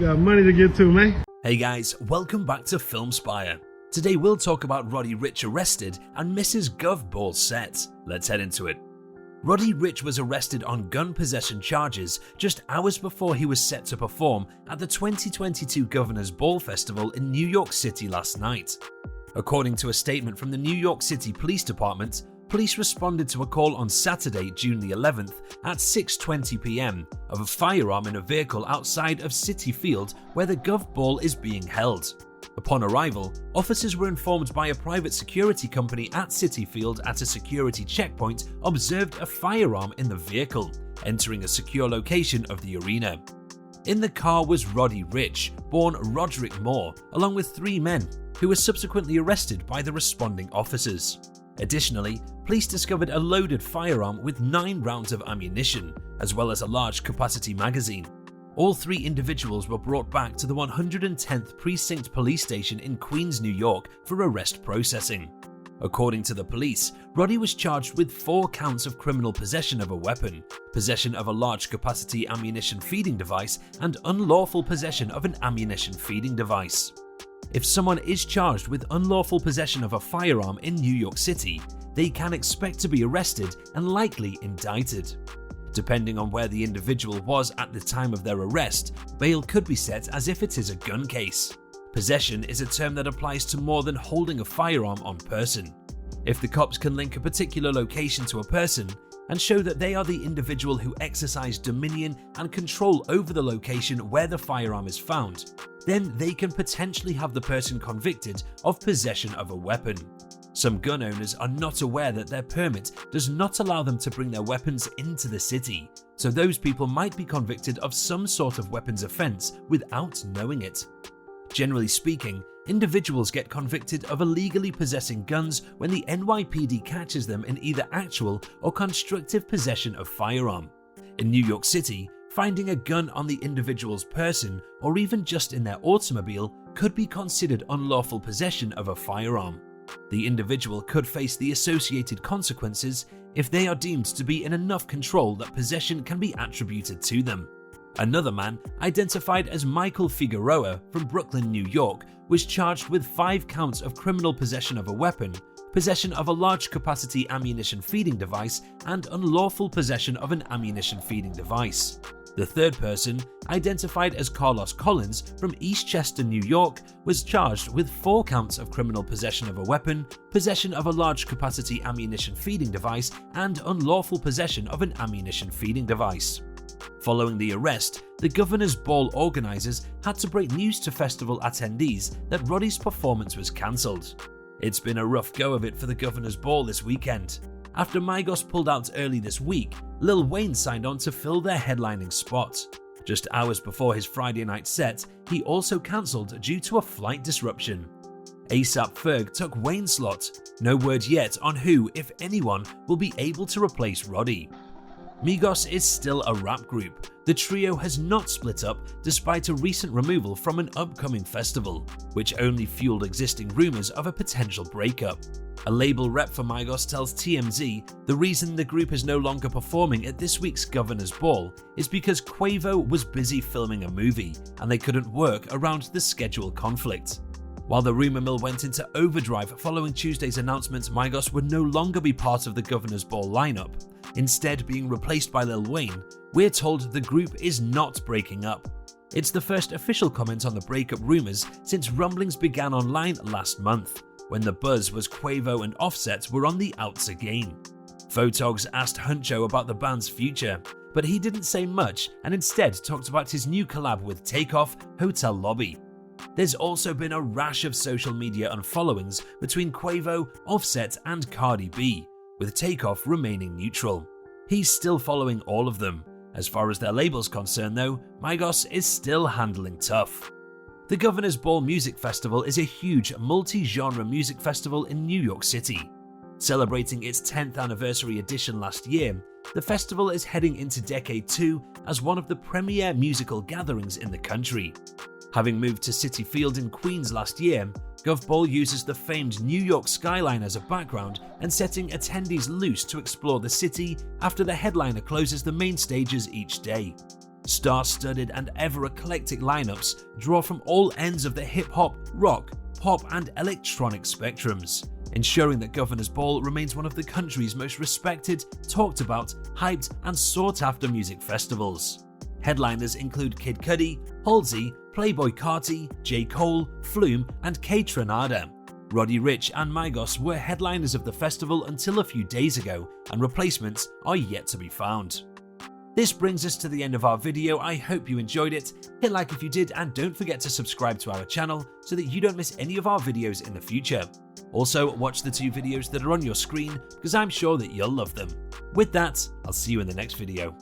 Got money to get to, man. Hey guys, welcome back to Film Spire. Today we'll talk about Roddy Ricch arrested and Mrs. Gov Ball set. Let's head into it. Roddy Ricch was arrested on gun possession charges just hours before he was set to perform at the 2022 Governor's Ball Festival in New York City last night. According to a statement from the New York City Police Department, police responded to a call on Saturday, June the 11th at 6:20 p.m. of a firearm in a vehicle outside of Citi Field where the Gov Ball is being held. Upon arrival, officers were informed by a private security company at Citi Field at a security checkpoint observed a firearm in the vehicle, entering a secure location of the arena. In the car was Roddy Ricch, born Roderick Moore, along with 3 men, who were subsequently arrested by the responding officers. Additionally, police discovered a loaded firearm with 9 rounds of ammunition, as well as a large capacity magazine. All 3 individuals were brought back to the 110th Precinct Police Station in Queens, New York for arrest processing. According to the police, Roddy was charged with 4 counts of criminal possession of a weapon, possession of a large capacity ammunition feeding device, and unlawful possession of an ammunition feeding device. If someone is charged with unlawful possession of a firearm in New York City, they can expect to be arrested and likely indicted. Depending on where the individual was at the time of their arrest, bail could be set as if it is a gun case. Possession is a term that applies to more than holding a firearm on person. If the cops can link a particular location to a person and show that they are the individual who exercised dominion and control over the location where the firearm is found, then they can potentially have the person convicted of possession of a weapon. Some gun owners are not aware that their permit does not allow them to bring their weapons into the city, so those people might be convicted of some sort of weapons offense without knowing it. Generally speaking, individuals get convicted of illegally possessing guns when the NYPD catches them in either actual or constructive possession of firearm. In New York City, finding a gun on the individual's person or even just in their automobile could be considered unlawful possession of a firearm. The individual could face the associated consequences if they are deemed to be in enough control that possession can be attributed to them. Another man, identified as Michael Figueroa from Brooklyn, New York, was charged with 5 counts of criminal possession of a weapon, possession of a large capacity ammunition feeding device, and unlawful possession of an ammunition feeding device. The third person, identified as Carlos Collins from Eastchester, New York, was charged with 4 counts of criminal possession of a weapon, possession of a large capacity ammunition feeding device, and unlawful possession of an ammunition feeding device. Following the arrest, the Governor's Ball organizers had to break news to festival attendees that Roddy's performance was cancelled. It's been a rough go of it for the Governor's Ball this weekend. After Migos pulled out early this week, Lil Wayne signed on to fill their headlining spot. Just hours before his Friday night set, he also cancelled due to a flight disruption. A$AP Ferg took Wayne's slot. No word yet on who, if anyone, will be able to replace Roddy. Migos is still a rap group. The trio has not split up despite a recent removal from an upcoming festival, which only fueled existing rumors of a potential breakup. A label rep for Migos tells TMZ the reason the group is no longer performing at this week's Governor's Ball is because Quavo was busy filming a movie and they couldn't work around the schedule conflict. While the rumor mill went into overdrive following Tuesday's announcement Migos would no longer be part of the Governor's Ball lineup, instead being replaced by Lil Wayne, we're told the group is not breaking up. It's the first official comment on the breakup rumors since rumblings began online last month, when the buzz was Quavo and Offset were on the outs again. Photogs asked Huncho about the band's future, but he didn't say much and instead talked about his new collab with Takeoff, Hotel Lobby. There's also been a rash of social media unfollowings between Quavo, Offset, and Cardi B, with Takeoff remaining neutral. He's still following all of them. As far as their label's concerned though, Migos is still handling tough. The Governor's Ball Music Festival is a huge multi-genre music festival in New York City. Celebrating its 10th anniversary edition last year, the festival is heading into Decade 2 as one of the premier musical gatherings in the country. Having moved to Citi Field in Queens last year, Gov Ball uses the famed New York skyline as a background and setting attendees loose to explore the city after the headliner closes the main stages each day. Star-studded and ever-eclectic lineups draw from all ends of the hip-hop, rock, pop and electronic spectrums, ensuring that Governor's Ball remains one of the country's most respected, talked about, hyped and sought-after music festivals. Headliners include Kid Cudi, Halsey, Playboi Carti, J. Cole, Flume and Kaytranada. Roddy Ricch and Migos were headliners of the festival until a few days ago, and replacements are yet to be found. This brings us to the end of our video. I hope you enjoyed it. Hit like if you did, and don't forget to subscribe to our channel so that you don't miss any of our videos in the future. Also, watch the 2 videos that are on your screen because I'm sure that you'll love them. With that, I'll see you in the next video.